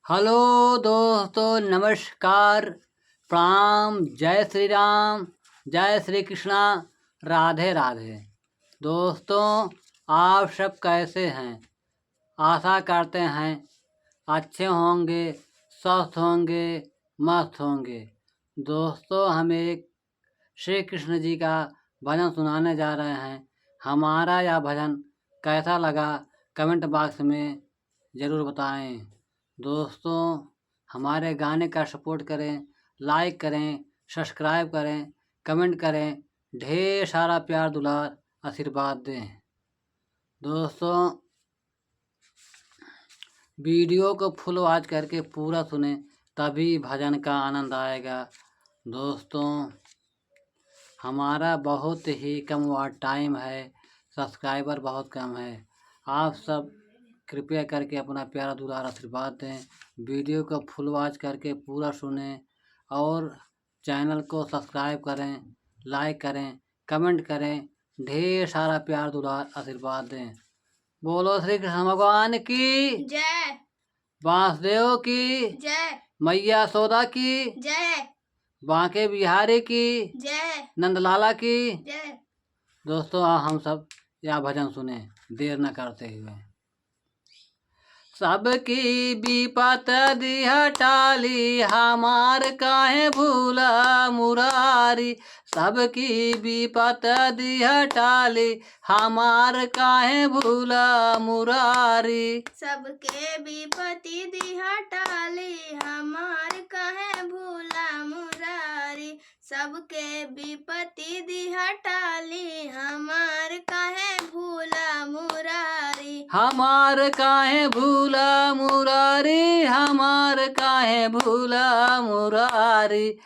Hello दोस्तों, नमस्कार, प्रणाम, जय श्री राम, जय श्री कृष्णा, राधे राधे। दोस्तों, आप सब कैसे हैं? आशा करते हैं अच्छे होंगे, स्वस्थ होंगे, मस्त होंगे। दोस्तों, हम एक श्री कृष्ण जी का भजन सुनाने जा रहे हैं। हमारा यह भजन कैसा लगा कमेंट बॉक्स में ज़रूर बताएं। दोस्तों, हमारे गाने का सपोर्ट करें, लाइक करें, सब्सक्राइब करें, कमेंट करें, ढेर सारा प्यार दुलार आशीर्वाद दें। दोस्तों, वीडियो को फुल वॉच करके पूरा सुने, तभी भजन का आनंद आएगा। दोस्तों, हमारा बहुत ही कम वॉच टाइम है, सब्सक्राइबर बहुत कम है। आप सब कृपया करके अपना प्यारा दुलार आशीर्वाद दें। वीडियो को फुल वॉच करके पूरा सुनें और चैनल को सब्सक्राइब करें, लाइक करें, कमेंट करें, ढेर सारा प्यार दुलार आशीर्वाद दें। बोलो श्री कृष्ण भगवान की जय, वासुदेव की जय, मैया सोदा की जय, बांके बिहारी की जय, नंदलाला की। जय। दोस्तों, हम सब यह भजन सुने देर न करते हुए। सबकी विपत दिह टाली, हमार काहे भूला मुरारी। सबकी विपत दिह टाली, हमार काहे भूला मुरारी। सबके विपत्ति दिहा टाली, हमार कहे भूला मुरारी। सबके विपत्ति दिहा टाली, हमार कहे भूला मुरारी। हमार काहे भूला मुरारी, हमार काहे भूला मुरारी।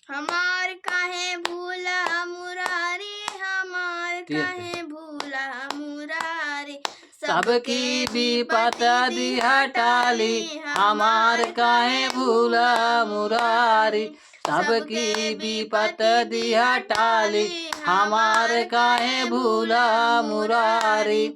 हमार काहे भूला मुरारी, हमार काहे भूला मुरारी। सबकी विपत दिह टाली, हमार काहे भूला मुरारी। सबकी विपत दिह टाली, हमार काहे भूला मुरारी।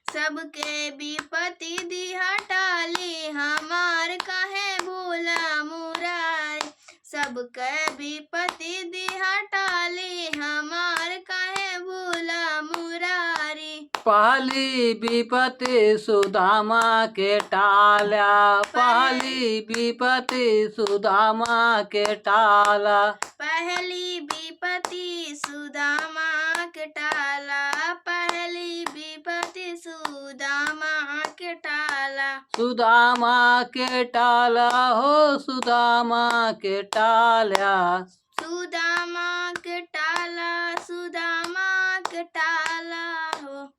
सबके विपत्ति दिहा टाली, हमार काहे भूला मुरारी। सबके विपत्ति दिहा टाली, हमार काहे भूला मुरारी। पहली विपत्ति सुदामा के टाला, पहली विपत्ति सुदामा के टाला। पहली विपत्ति सुदामा के टाला, पहली विपत्ति सुदामा के टाला। सुदामा के टाला हो, सुदामा के टाला। सुदामा के टाला, सुदामा के टाला हो।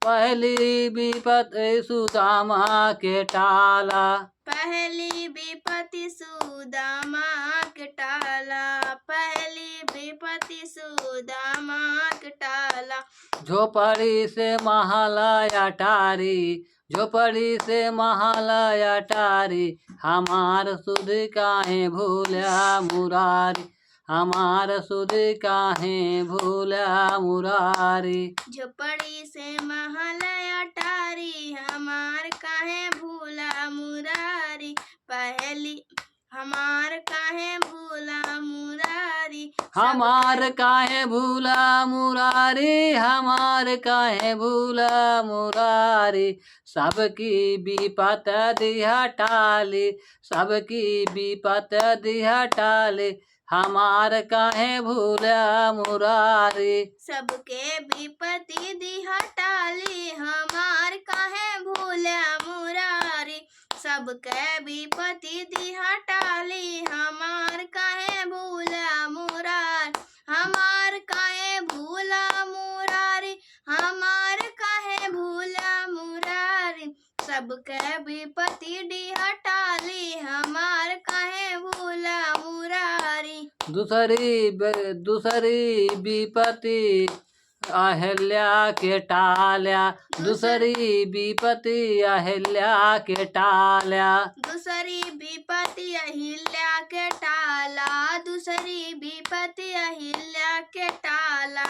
पहली विपत्ति सुदामा के टाला। पहली विपत्ति सुदामा के टाला, पहली विपत्ति सुदामा के टाला। झोपड़ी से महला अटारी, झोपड़ी से महला अटारी। हमार सुध काहे भूला मुरारी, हमार सुध काहे भूला मुरारी। झोपड़ी से महल अटारी, हमार काहे भूला मुरारी। पहली हमार काहे भूला मुरारी। हमार काहे भूला मुरारी, हमार काहे भूला मुरारी। सबकी विपत दिह टाली, सबकी विपत दिह टाली। हमार काहे भूला मुरारी। सबके विपत्ति दिहा टाली, हमार काहे भूला मुरारी। सबके विपत्ति दिहा टाली, हमार काहे भूला मुरारी। हमार काहे भूला मुरारी, हमार काहे भूला मुरारी। सबके विपत्ति दिहा टाली, हमार काहे भूला मुरारी। दूसरी विपत्ति अहल्या के टाल्या, दूसरी विपत्ति अहल्या के टाल्या। दूसरी विपत्ति अहिल्या के टाला, दूसरी विपत्ति अहिल्या के टाला।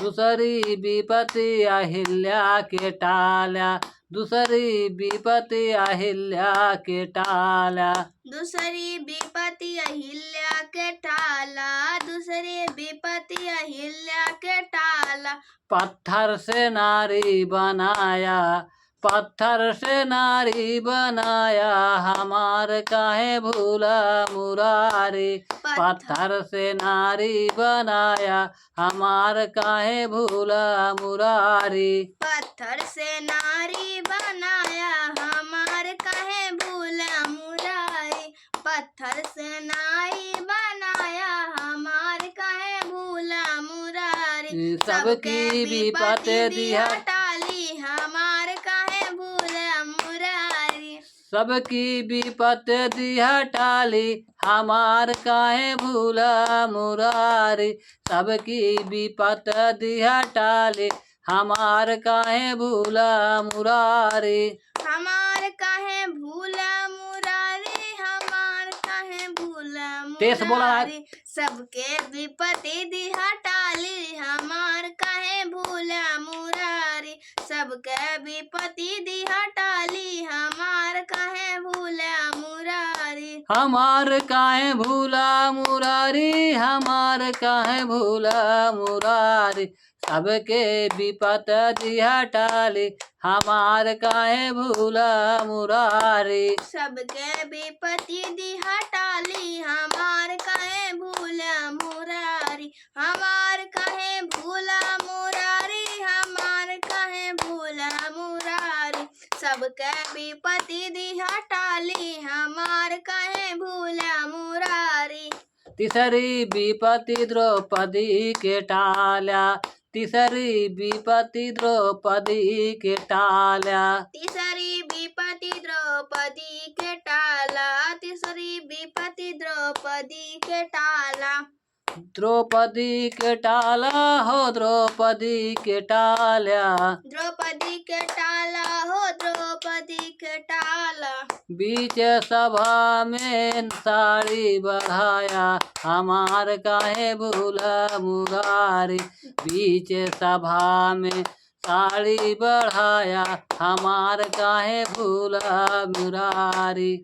दूसरी विपत्ति अहिल्या के टाल्या, दूसरी विपत्ति अहिल्या के टाल्या। दूसरी विपत्ति अहिल्या के टाला, दूसरी विपत्ति अहिल्या के टाला। पत्थर से नारी बनाया, पत्थर से नारी बनाया, हमार काहे भूला मुरारी। पत्थर से नारी बनाया, हमार काहे भूला मुरारी। पत्थर से नारी बनाया, हमार काहे भूला मुरारी। पत्थर से नारी बनाया, हमार काहे भूला मुरारी। सबकी विपत्ति दिया टाली, हमार काहे भूला मुरारी। सबकी विपत्ति दिया टाली, हमार काहे भूला मुरारी। सबकी विपत्ति दिया टाली, हमार काहे भूला मुरारी। हमार काहे भूला मुरारी, हमार काहे भूला तेज बोला। मुरारी। सबके विपत्ति दिहा टाली, हमार काहे भूला मुरारी। सबके विपत्ति दिहा टाली, हमार काहे भूला मुरारी। हमार काहे भूला मुरारी, हमार काहे भूला मुरारी। सबके विपत्ति दिया टाली, हमार काहे भूला मुरारी। सबके विपत्ति दिहा टाली, हमार काहे भूला मुरारी। हमार काहे भूला मुरारी, हमार काहे भूला मुरारी। सबके विपत्ति दिहा टाली, हमार काहे भूला मुरारी। तीसरी विपत्ति द्रौपदी के टाल्या, तीसरी विपत्ति द्रौपदी के टाल्या। तीसरी विपत्ति द्रौपदी के टाला, तीसरी विपत्ति द्रौपदी के टाला। द्रौपदी के टाला हो, द्रौपदी के टाल्या। द्रौपदी के टाला हो, द्रौपदी के टाला। बीच सभा में साड़ी बढ़ाया, हमार काहे भूला मुरारी। बीच सभा में साड़ी बढ़ाया, हमार काहे भूला मुरारी।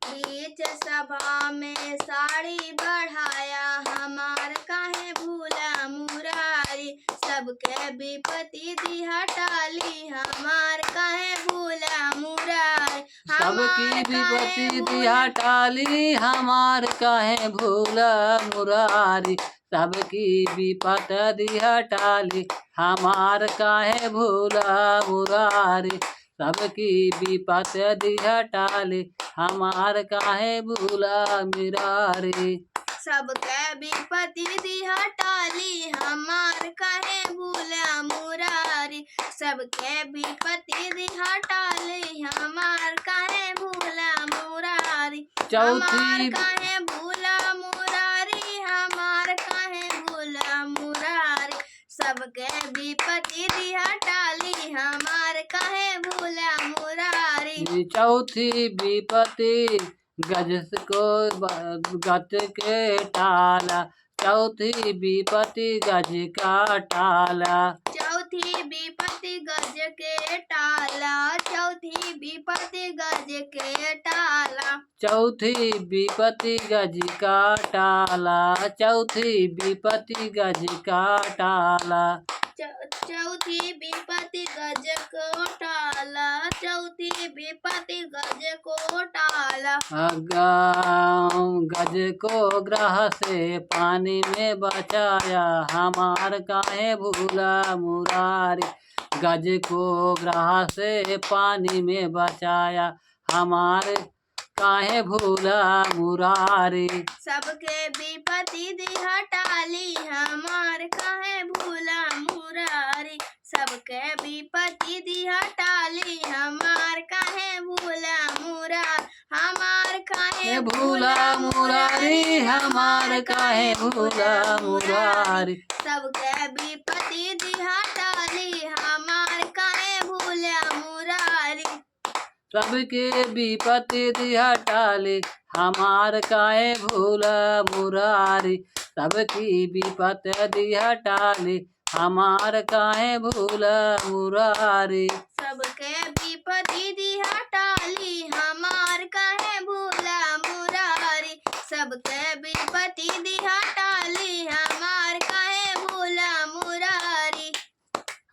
बीच सभा में साड़ी बढ़ाया, हमार काहे भूला मुरारी। सबके विपत्ति दिहा टाली, हमार काहे भूला मुरारी। सबकी विपत्ति दिया टाली, हमार काहे भूला मुरारी। सबकी विपत्ति दिया टाली, हमार काहे भूला मुरारी। सबकी विपत्ति दिया टाली, हमार काहे भूला मुरारी। सबके विपत्ति दिहा टाली, हमार काहे भूला मुरारी। सबके विपत्ति दिहा टाली, हमार काहे भूला मुरारी। चौथी काहे भूला मुरारी, हमार काहे भूला मुरारी। सबके विपत्ति दिहा टाली, हमार काहे भूला मुरारी। चौथी विपत्ति गज को गज के टाला, चौथी विपत्ति गज का टाला। चौथी विपत्ति गज के टाला, चौथी विपत्ति गज के टाला। चौथी विपत्ति गज का टाला, चौथी विपत्ति गज का टाला। चौथी विपत्ति गज को टाला, चौथी विपत्ति गज को टाला। गज को ग्रह से पानी में बचाया, हमार काहे भूला मुरारी। गज को ग्रह से पानी में बचाया, हमार काहे भूला मुरारी। सबके विपत्ति दिहा टाली, हमार काहे भूला मुरारी। सबके विपत्ति दिहा टाली, हमार काहे भूला मुरारी। हमार काहे भूला मुरारी, हमार काहे भूला मुरारी। सबके विपत्ति दिहा टाली, हमार काहे भूला मुरारी। सबके विपत्ति दिया टाली, हमार काहे भूला मुरारी। सबकी विपत्ति दिया टाली, हमार काहे भूल मुरारी। सबके विपत्ति दिहा टाली हमार काहे भूला मुरारी। सबके विपत्ति दिहा टाली हमार काहे भूला मुरारी।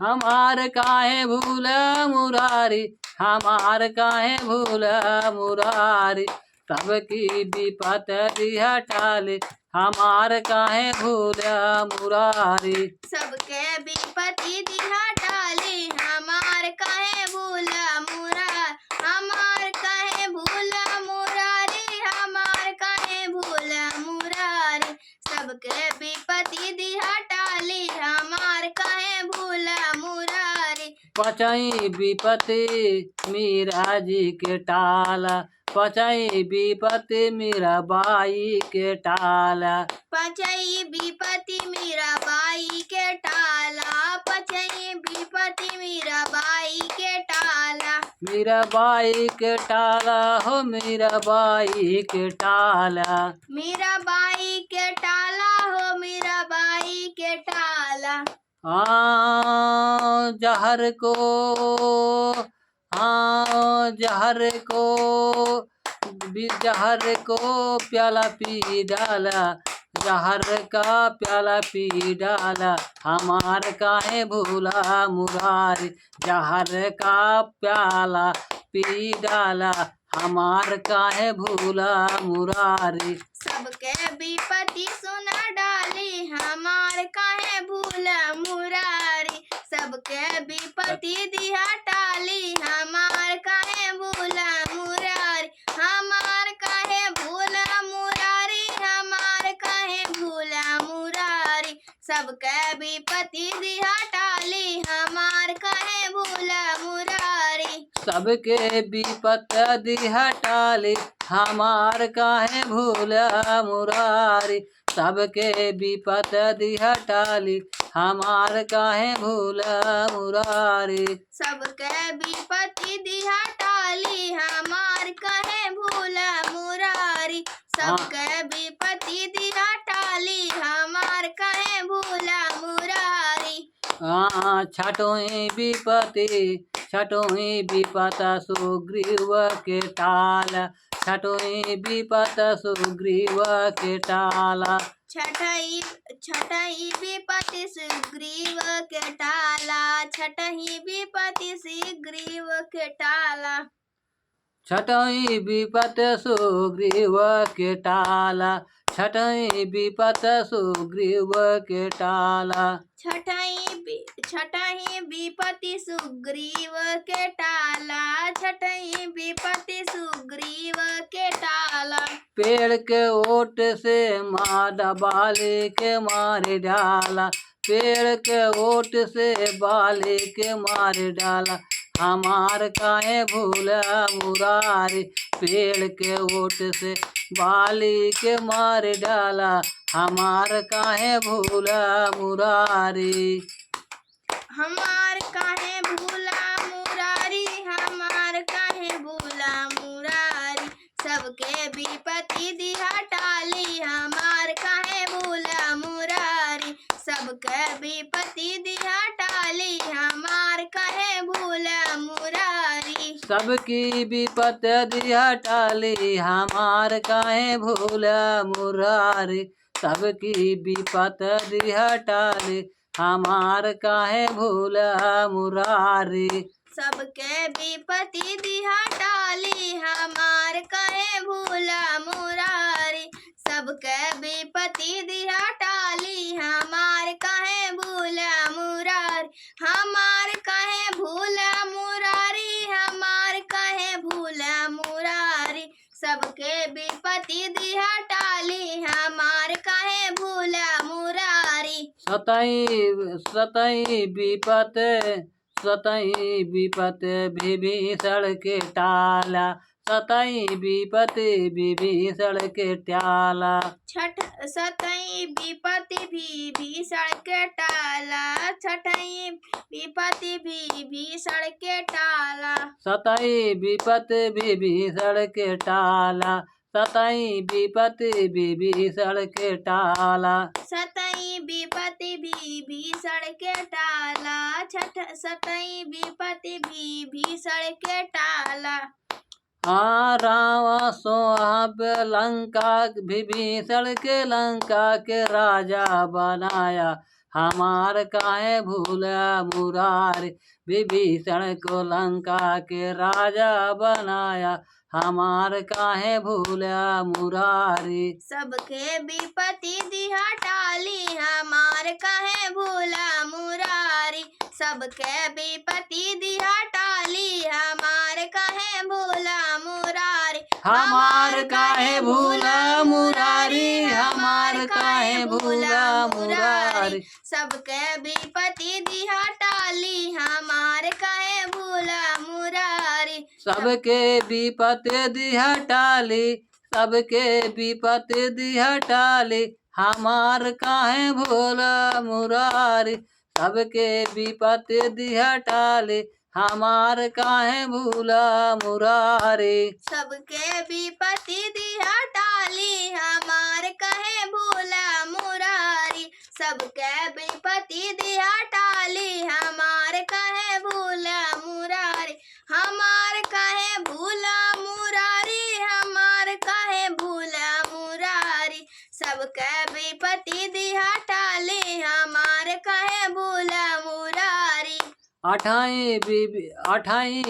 हमार काहे भूल मुरारी, हमार काहे भूल मुरारी। सबकी विपत दिहा टाली हमार काहे भूल मुरारी। सबके विपत्ति दिहा टाली हमार काहे भूला मुरारी। हमार काहे भूला मुरारी। हमार काहे भूला मुरारी। सबके विपत्ति दिहा टाली हमार काहे भूला मुरारी। पचई विपत्ति मीरा जी के टाला, पचई विपत्ति मीरा बाई के टाला। पचई विपत्ति मीरा बाई के टाला। पचई विपत्ति मीरा बाई के टाला। मीरा बाई के टाला हो मीरा बाई के टाला। मीरा बाई के टाला हो मीरा बाई के टाला। जहर को जहर को प्याला पी डाला, जहर का प्याला पी डाला हमार काहे भूला मुरारी। जहर का प्याला पी डाला हमार काहे भूला मुरारी। सबके विपत्ति सुना डाली हमार काहे भूला मुरारी। सबके विपत्ति दिहा टाली हमार काहे भूला मुरारी। हमार काहे भूला मुरारी। हमार काहे भूला मुरारी। सबके विपत्ति दिहा टाली हमार काहे भूला मुरारी। सबके विपत दिहा टाली हमार काहे भूला मुरारी। सबके विपत दिहा टाली हमार काहे भूला मुरारी। सबके विपत्ति दिहा टाली हमार काहे भूला मुरारी। सबके विपत्ति दिहा टाली हमार काहे भूला मुरारी। छठों विपत्ति छठों विपत सुग्रीव के टाला, छठों विपत सुग्रीव के टाला। छठई विपत्ति सुग्रीव के टाला। छठई विपत्ति सुग्रीव के टाला। छठई विपत सुग्रीव के टाला, छठई विपत सुग्रीव के टाला। छठई विपत्ति सुग्रीव के टाला। छठई विपत्ति सुग्रीव के टाला। पेड़ के ओट से मादा बाली के मार डाला, पेड़ के ओट से बाली के मार डाला हमार काहे भूला मुरारी। पेड़ के ओट से बाली के मार डाला हमार काहे भूला मुरारी। हमार काहे भूला मुरारी। हमार काहे भूला मुरारी। सबके विपत्ति दिहा टाली हमार काहे भूला मुरारी। सबके विपत्ति दिहा टाली हमार काहे भूला मुरारी। सबकी विपत दिहा टाली हमार काहे भूला मुरारी। सबकी विपत दिहा टाली हमार काहे भूला मुरारी। सबके विपत्ति दिहा टाली हमार काहे भूला मुरारी। सबके विपत्ति दिहा टाली हमार काहे भूला मुरारी। हमार काहे भूला मुरारी। हमार काहे भूला मुरारी। सबके विपत्ति दिहा टाली हमार काहे भूला मुरारी। सतई विपत विभीषण के टाला, सतई विपत्ति विभीषण के टाला। सतई विपत्ति विभीषण के टाला। छठई विपत्ति विभीषण के टाला। सतई विपत्ति विभीषण के टाला, सतई विपति विभीषण के टाला। सतई विपति विभीषण के टाला, सतई विपति विभीषण के टाला। हाँ राम सोहब लंका विभीषण के लंका के राजा बनाया, हमार काहे भूला मुरारी। विभीषण को लंका के राजा बनाया, हमार काहे भूला मुरारी। सबके विपति दिहा टाली, हमार काहे भूला मुरारी। सबके विपति दिहा टाली, हमार काहे भूला मुरारी। हमार काहे भूला मुरारी, हमार काहे भूला मुरारी। सबके विपति दिहा टाली, हमार काहे भूला मुरारी। सबके विपति दिहा टाली, सबके विपति दिहा टाली, हमार काहे भूला मुरारी। सबके विपति दिहा टाली, हमार काहे भूला मुरारी। सबके विपति दिहा टाली, हमार काहे भूला मुरारी। सबके विपति दिहा टाली, हमार काहे भूला मुरारी। हमार काहे भूला मुरारी, हमार काहे भूला मुरारी। सबके विपति दिहा टाली, हमार काहे भूला मुरारी। अठाई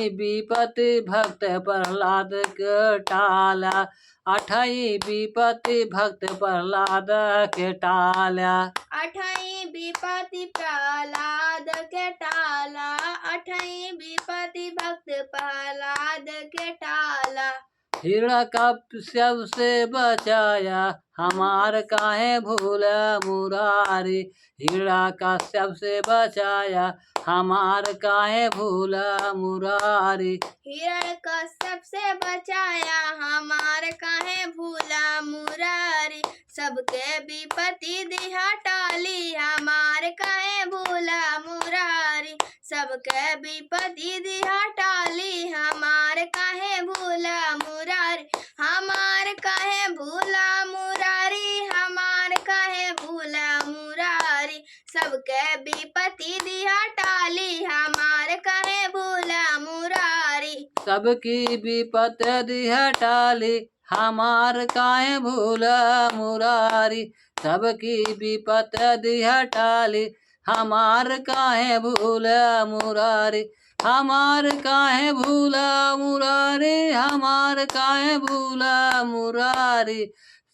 विपति भक्त प्रहलाद के टाला, अठाई विपति भक्त प्रहलाद के टाला। अठाई विपति प्रहलाद के टाला, अठाई विपति भक्त प्रहलाद के टाला। हिरण्यकश्यप से बचाया, हमार काहे भूला मुरारी। हिरण्यकश्यप से बचाया, हमार काहे भूला मुरारी। हिरण्यकश्यप से बचाया, हमार काहे भूला मुरारी। सबके विपति दिहा टाली, हमार काहे भूला मुरारी। सबके विपति दिहा टाली, हमार काहे भूला मुरारी। हमार काहे भूला मुरारी, हमार काहे भूला मुरारी। सबके विपति दिहा टाली, हमार काहे भूला मुरारी। सबकी विपति दिहा टाली, हमार काहे भूला मुरारी। सबकी विपति दिहा टाली, हमार काहे भूला मुरारी। हमार काहे भूला मुरारी, हमार काहे भूला मुरारी।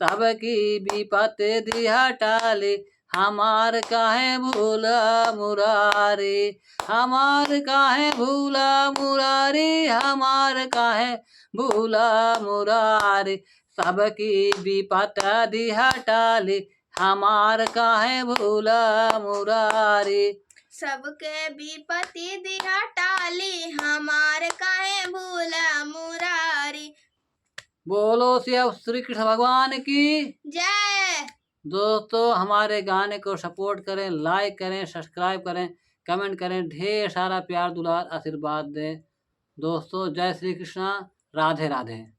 सबकी विपति दिहा टाली, हमार काहे भूला मुरारी। हमार काहे भूला मुरारी, हमार काहे भूला मुरारी। सबकी विपति दिहा टाली, हमार काहे भूला मुरारी। सबके विपति दिहा टाली, हमार काहे भूला मुरारी। बोलो श्री कृष्ण भगवान की जय। दोस्तों, हमारे गाने को सपोर्ट करें, लाइक करें, सब्सक्राइब करें, कमेंट करें, ढेर सारा प्यार दुलार आशीर्वाद दें। दोस्तों, जय श्री कृष्णा, राधे राधे।